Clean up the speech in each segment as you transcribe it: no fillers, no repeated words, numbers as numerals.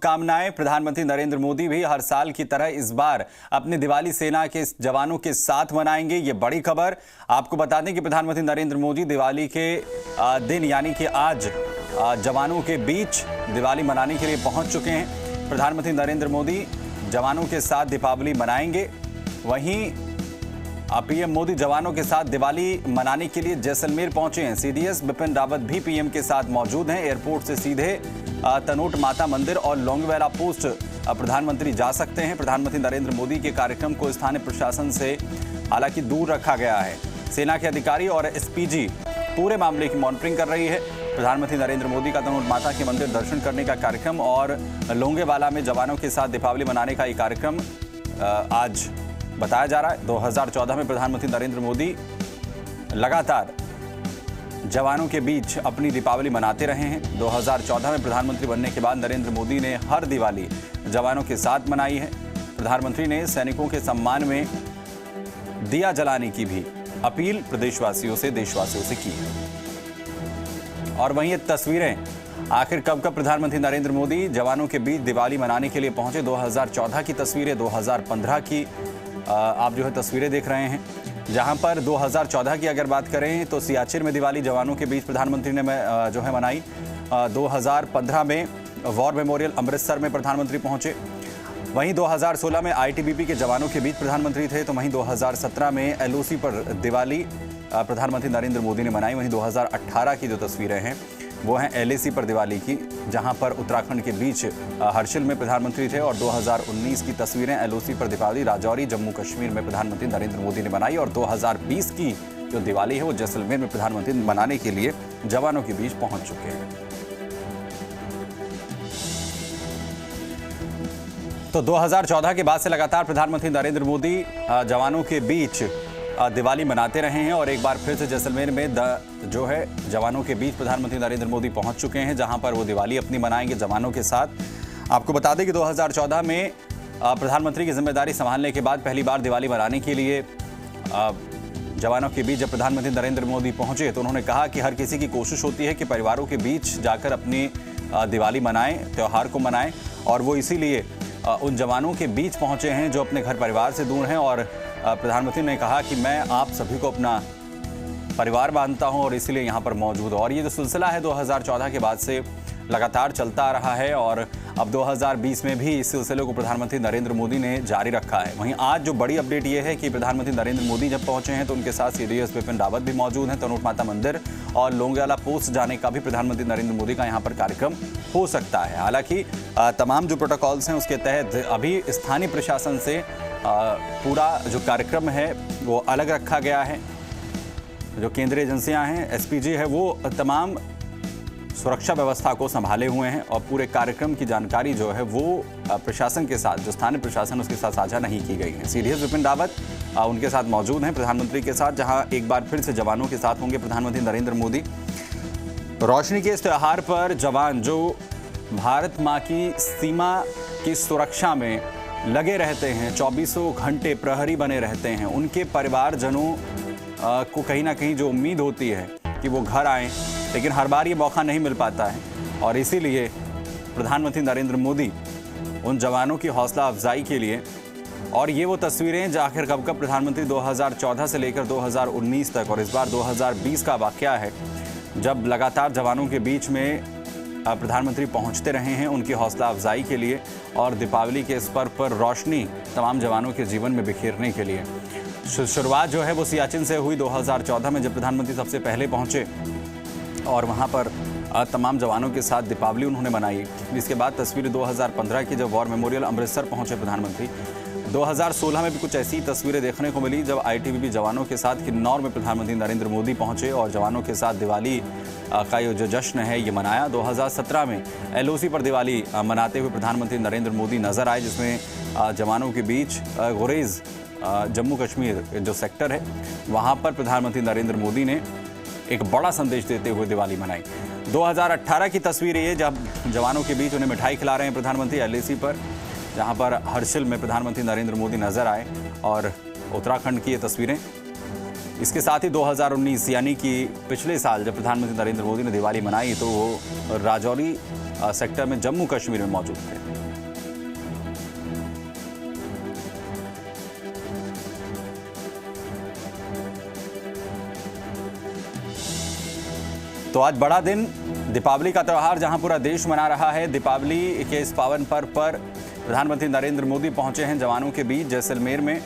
कामनाएं। प्रधानमंत्री नरेंद्र मोदी भी हर साल की तरह इस बार अपनी दिवाली सेना के जवानों के साथ मनाएंगे। ये बड़ी खबर आपको बता दें कि प्रधानमंत्री नरेंद्र मोदी दिवाली के दिन यानी कि आज जवानों के बीच दिवाली मनाने के लिए पहुंच चुके हैं। प्रधानमंत्री नरेंद्र मोदी जवानों के साथ दीपावली मनाएंगे। वहीं पीएम मोदी जवानों के साथ दिवाली मनाने के लिए जैसलमेर पहुंचे हैं। सीडीएस बिपिन रावत भी पीएम के साथ मौजूद हैं। एयरपोर्ट से सीधे तनोट माता मंदिर और लोंगेवाला पोस्ट प्रधानमंत्री जा सकते हैं। प्रधानमंत्री नरेंद्र मोदी के कार्यक्रम को स्थानीय प्रशासन से हालांकि दूर रखा गया है। सेना के अधिकारी और एसपीजी पूरे मामले की मॉनिटरिंग कर रही है। प्रधानमंत्री नरेंद्र मोदी का तनोट माता के मंदिर दर्शन करने का कार्यक्रम और लोंगेवाला में जवानों के साथ दीपावली मनाने का ये कार्यक्रम आज बताया जा रहा है। 2014 में प्रधानमंत्री नरेंद्र मोदी लगातार जवानों के बीच अपनी दीपावली मनाते रहे हैं। 2014 में प्रधानमंत्री बनने के बाद नरेंद्र मोदी ने हर दिवाली जवानों के साथ मनाई है। प्रधानमंत्री ने सैनिकों के सम्मान में दिया जलाने की भी अपील देशवासियों से की है। और वहीं ये तस्वीरें आखिर कब प्रधानमंत्री नरेंद्र मोदी जवानों के बीच दिवाली मनाने के लिए पहुंचे। 2014 की तस्वीरें, 2015 की आप जो है तस्वीरें देख रहे हैं, जहां पर 2014 की अगर बात करें तो सियाचिन में दिवाली जवानों के बीच प्रधानमंत्री ने जो है मनाई। 2015 में वॉर मेमोरियल अमृतसर में प्रधानमंत्री पहुंचे। वहीं 2016 में आईटीबीपी के जवानों के बीच प्रधानमंत्री थे। तो वहीं 2017 में एलओसी पर दिवाली प्रधानमंत्री नरेंद्र मोदी ने मनाई। वहीं 2018 की जो तस्वीरें हैं वो हैं एलएसी पर दिवाली की, जहां पर उत्तराखंड के बीच हर्षिल में प्रधानमंत्री थे। और 2019 की तस्वीरें एलओसी पर दिवाली राजौरी जम्मू कश्मीर में प्रधानमंत्री नरेंद्र मोदी ने मनाई। और 2020 की जो दिवाली है वो जैसलमेर में प्रधानमंत्री मनाने के लिए जवानों के बीच पहुंच चुके हैं। तो 2014 के बाद से लगातार प्रधानमंत्री नरेंद्र मोदी जवानों के बीच दिवाली मनाते रहे हैं। और एक बार फिर से जैसलमेर में जो है जवानों के बीच प्रधानमंत्री नरेंद्र मोदी पहुंच चुके हैं, जहां पर वो दिवाली अपनी मनाएंगे जवानों के साथ। आपको बता दें कि 2014 में प्रधानमंत्री की जिम्मेदारी संभालने के बाद पहली बार दिवाली मनाने के लिए जवानों के बीच जब प्रधानमंत्री नरेंद्र मोदी पहुंचे तो उन्होंने कहा कि हर किसी की कोशिश होती है कि परिवारों के बीच जाकर अपनी दिवाली मनाएं, त्यौहार को मनाएं। और वो इसीलिए उन जवानों के बीच पहुंचे हैं जो अपने घर परिवार से दूर हैं। और प्रधानमंत्री ने कहा कि मैं आप सभी को अपना परिवार मानता हूं और इसीलिए यहां पर मौजूद हूं। और ये जो सिलसिला है 2014 के बाद से लगातार चलता आ रहा है और अब 2020 में भी इस सिलसिले को प्रधानमंत्री नरेंद्र मोदी ने जारी रखा है। वहीं आज जो बड़ी अपडेट ये है कि प्रधानमंत्री नरेंद्र मोदी जब पहुंचे हैं तो उनके साथ सीडीएस बिपिन रावत भी मौजूद हैं। तनोट माता मंदिर और लोंगेवाला पोस्ट जाने का भी प्रधानमंत्री नरेंद्र मोदी का यहाँ पर कार्यक्रम हो सकता है। हालांकि तमाम जो प्रोटोकॉल्स हैं उसके तहत अभी स्थानीय प्रशासन से पूरा जो कार्यक्रम है वो अलग रखा गया है। जो केंद्रीय एजेंसियां हैं, एसपीजी है, वो तमाम सुरक्षा व्यवस्था को संभाले हुए हैं और पूरे कार्यक्रम की जानकारी जो है वो प्रशासन के साथ, जो स्थानीय प्रशासन उसके साथ साझा नहीं की गई है। सीडीएस बिपिन रावत उनके साथ मौजूद हैं प्रधानमंत्री के साथ, जहां एक बार फिर से जवानों के साथ होंगे प्रधानमंत्री नरेंद्र मोदी। रोशनी के इस त्यौहार पर जवान जो भारत माँ की सीमा की सुरक्षा में लगे रहते हैं, 24 घंटे प्रहरी बने रहते हैं, उनके परिवारजनों को कहीं ना कहीं जो उम्मीद होती है कि वो घर आएँ, लेकिन हर बार ये मौका नहीं मिल पाता है। और इसीलिए प्रधानमंत्री नरेंद्र मोदी उन जवानों की हौसला अफजाई के लिए, और ये वो तस्वीरें जो आखिर कब प्रधानमंत्री 2014 से लेकर 2019 तक और इस बार 2020 का वाकया है, जब लगातार जवानों के बीच में प्रधानमंत्री पहुंचते रहे हैं उनकी हौसला अफजाई के लिए और दीपावली के इस पर्व पर रोशनी तमाम जवानों के जीवन में बिखेरने के लिए। शुरुआत जो है वो सियाचिन से हुई 2014 में, जब प्रधानमंत्री सबसे पहले पहुंचे और वहां पर तमाम जवानों के साथ दीपावली उन्होंने मनाई। इसके बाद तस्वीरें 2015 की, जब वॉर मेमोरियल अमृतसर पहुंचे प्रधानमंत्री। 2016 में भी कुछ ऐसी तस्वीरें देखने को मिली जब आईटीबीपी जवानों के साथ किन्नौर में प्रधानमंत्री नरेंद्र मोदी पहुंचे और जवानों के साथ दिवाली का जो जश्न है ये मनाया। 2017 में एलओसी पर दिवाली मनाते हुए प्रधानमंत्री नरेंद्र मोदी नजर आए, जिसमें जवानों के बीच गुरेज जम्मू कश्मीर जो सेक्टर है वहाँ पर प्रधानमंत्री नरेंद्र मोदी ने एक बड़ा संदेश देते हुए दिवाली मनाई। 2018 की तस्वीर ये, जब जवानों के बीच उन्हें मिठाई खिला रहे हैं प्रधानमंत्री एलएसी पर, जहां पर हर्षिल में प्रधानमंत्री नरेंद्र मोदी नजर आए। और उत्तराखंड की ये तस्वीरें। इसके साथ ही 2019 यानी कि पिछले साल जब प्रधानमंत्री नरेंद्र मोदी ने दिवाली मनाई तो वो राजौरी सेक्टर में जम्मू कश्मीर में मौजूद थे। तो आज बड़ा दिन, दीपावली का त्यौहार जहां पूरा देश मना रहा है। दीपावली के इस पावन पर्व पर प्रधानमंत्री नरेंद्र मोदी पहुंचे हैं जवानों के बीच जैसलमेर में,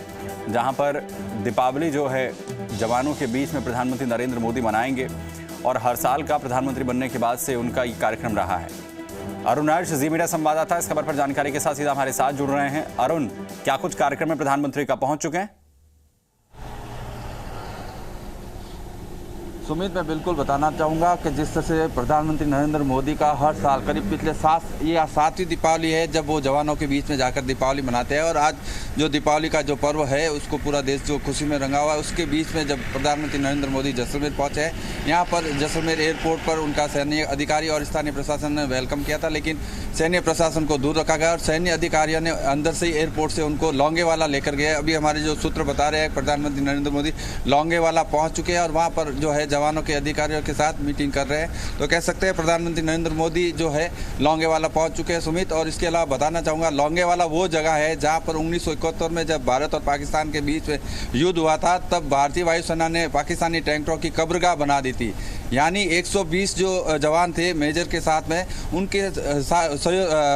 जहां पर दीपावली जो है जवानों के बीच में प्रधानमंत्री नरेंद्र मोदी मनाएंगे और हर साल का प्रधानमंत्री बनने के बाद से उनका ये कार्यक्रम रहा है। अरुण राज, जी मीडिया संवाददाता, इस खबर पर जानकारी के साथ सीधा हमारे साथ जुड़ रहे हैं। अरुण, क्या कुछ कार्यक्रम में प्रधानमंत्री का पहुंच चुके हैं? सुमित, मैं बिल्कुल बताना चाहूँगा कि जिस तरह से प्रधानमंत्री नरेंद्र मोदी का हर साल करीब पिछले 7वीं दीपावली है जब वो जवानों के बीच में जाकर दीपावली मनाते हैं, और आज जो दीपावली का जो पर्व है उसको पूरा देश जो खुशी में रंगा हुआ है, उसके बीच में जब प्रधानमंत्री नरेंद्र मोदी जैसलमेर पहुँचे हैं, यहाँ पर जैसलमेर एयरपोर्ट पर उनका सैन्य अधिकारी और स्थानीय प्रशासन ने वेलकम किया था, लेकिन सैन्य प्रशासन को दूर रखा गया और सैन्य अधिकारियों ने अंदर से ही एयरपोर्ट से उनको लौंगेवाला लेकर गए। अभी हमारे जो सूत्र बता रहे हैं प्रधानमंत्री नरेंद्र मोदी लौंगेवाला पहुँच चुके हैं और वहाँ पर जो है जवानों के अधिकारियों के साथ मीटिंग कर रहे हैं। तो कह सकते हैं प्रधानमंत्री नरेंद्र मोदी जो है लौंगेवाला पहुंच चुके हैं सुमित। और इसके अलावा बताना चाहूँगा, लौंगेवाला वो जगह है जहां पर 1971 में जब भारत और पाकिस्तान के बीच में युद्ध हुआ था, तब भारतीय वायुसेना ने पाकिस्तानी टैंकरों की कब्रगाह बना दी थी। यानी 120 जो जवान थे मेजर के साथ में, उनके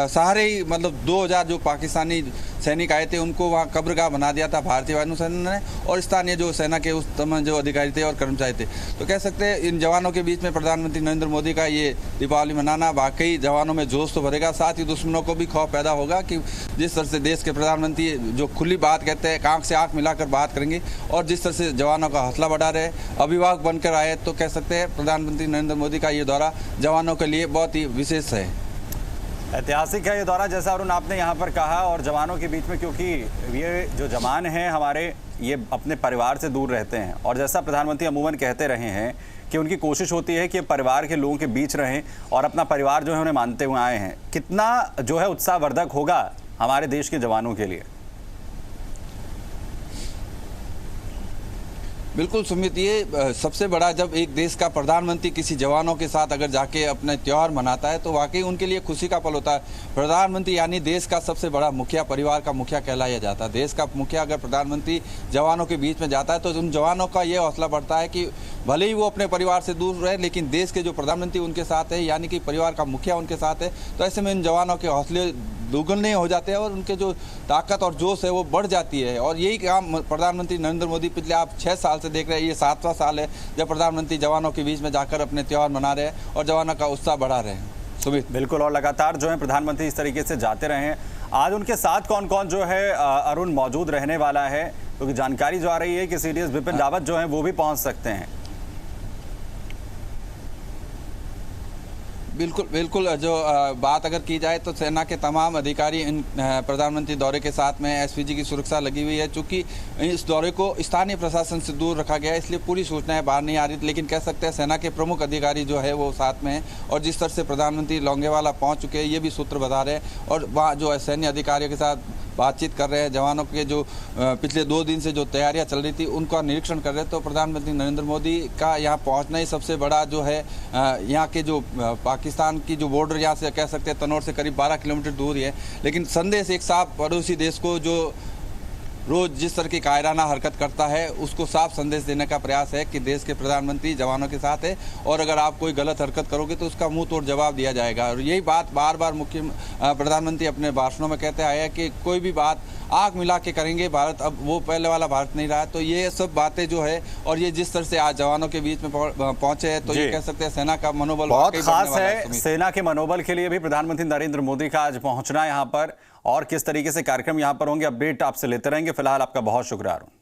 सहारे ही मतलब 2000 जो पाकिस्तानी सैनिक आए थे उनको वहाँ कब्रगाह बना दिया था भारतीय वायुसेना ने, और स्थानीय जो सेना के उस तमाम जो अधिकारी थे और कर्मचारी थे। तो कह सकते हैं इन जवानों के बीच में प्रधानमंत्री नरेंद्र मोदी का ये दीपावली मनाना वाकई जवानों में जोश तो भरेगा, साथ ही दुश्मनों को भी खौफ पैदा होगा कि जिस तरह से देश के प्रधानमंत्री जो खुली बात कहते हैं, आंख से आंख मिलाकर बात करेंगे, और जिस तरह से जवानों का हौसला बढ़ा रहे, अभिभावक बनकर आए, तो कह सकते हैं प्रधानमंत्री नरेंद्र मोदी का ये दौरा जवानों के लिए बहुत ही विशेष है, ऐतिहासिक है ये दौरा, जैसा अरुण आपने यहाँ पर कहा। और जवानों के बीच में, क्योंकि ये जो जवान हैं हमारे, ये अपने परिवार से दूर रहते हैं, और जैसा प्रधानमंत्री अमूमन कहते रहे हैं कि उनकी कोशिश होती है कि परिवार के लोगों के बीच रहें और अपना परिवार जो है उन्हें मानते हुए आए हैं। कितना जो है उत्साहवर्धक होगा हमारे देश के जवानों के लिए? बिल्कुल सुमित, ये सबसे बड़ा, जब एक देश का प्रधानमंत्री किसी जवानों के साथ अगर जाके अपने त्यौहार मनाता है तो वाकई उनके लिए खुशी का पल होता है। प्रधानमंत्री यानी देश का सबसे बड़ा मुखिया, परिवार का मुखिया कहलाया जाता है। देश का मुखिया अगर प्रधानमंत्री जवानों के बीच में जाता है तो उन जवानों का ये हौसला बढ़ता है कि भले ही वो अपने परिवार से दूर रहे, लेकिन देश के जो प्रधानमंत्री उनके साथ है, यानी कि परिवार का मुखिया उनके साथ है, तो ऐसे में इन जवानों के हौसले दोगुने हो जाते हैं और उनके जो ताकत और जोश है वो बढ़ जाती है। और यही काम प्रधानमंत्री नरेंद्र मोदी पिछले आप 6 साल से देख रहे हैं। ये 7वां साल है जब प्रधानमंत्री जवानों के बीच में जाकर अपने त्यौहार मना रहे हैं और जवानों का उत्साह बढ़ा रहे हैं। सुमित, बिल्कुल, और लगातार जो है प्रधानमंत्री इस तरीके से जाते रहे हैं। आज उनके साथ कौन कौन जो है अरुण मौजूद रहने वाला है? क्योंकि जानकारी जो आ रही है कि सीडीएस बिपिन रावत जो है वो भी पहुंच सकते हैं। बिल्कुल जो बात अगर की जाए तो सेना के तमाम अधिकारी इन प्रधानमंत्री दौरे के साथ में एसपीजी की सुरक्षा लगी हुई है। चूंकि इस दौरे को स्थानीय प्रशासन से दूर रखा गया है, इसलिए पूरी सूचनाएं बाहर नहीं आ रही, लेकिन कह सकते हैं सेना के प्रमुख अधिकारी जो है वो साथ में हैं। और जिस तरह से प्रधानमंत्री लौंगेवाला पहुंच चुके हैं, ये भी सूत्र बता रहे हैं, और वहाँ जो सैन्य अधिकारियों के साथ बातचीत कर रहे हैं, जवानों के जो पिछले 2 दिन से जो तैयारियां चल रही थी उनका निरीक्षण कर रहे हैं। तो प्रधानमंत्री नरेंद्र मोदी का यहाँ पहुँचना ही सबसे बड़ा जो है, यहाँ के जो पाकिस्तान की जो बॉर्डर, यहाँ से कह सकते हैं तनौर से करीब 12 किलोमीटर दूर ही है, लेकिन संदेश एक साफ पड़ोसी देश को जो रोज जिस तरह की कायराना हरकत करता है उसको साफ संदेश देने का प्रयास है कि देश के प्रधानमंत्री जवानों के साथ है, और अगर आप कोई गलत हरकत करोगे तो उसका मुंह तोड़ जवाब दिया जाएगा। और यही बात बार बार प्रधानमंत्री अपने भाषणों में कहते आए हैं कि कोई भी बात आंख मिला के करेंगे। भारत अब वो पहले वाला भारत नहीं रहा है। तो ये सब बातें जो है, और ये जिस तरह से आज जवानों के बीच में पहुंचे हैं, तो ये कह सकते हैं सेना का मनोबल बहुत खास है। सेना के मनोबल के लिए भी प्रधानमंत्री नरेंद्र मोदी का आज पहुंचना यहाँ पर, और किस तरीके से कार्यक्रम यहाँ पर होंगे, अपडेट आपसे लेते रहेंगे। फिलहाल आपका बहुत शुक्रिया।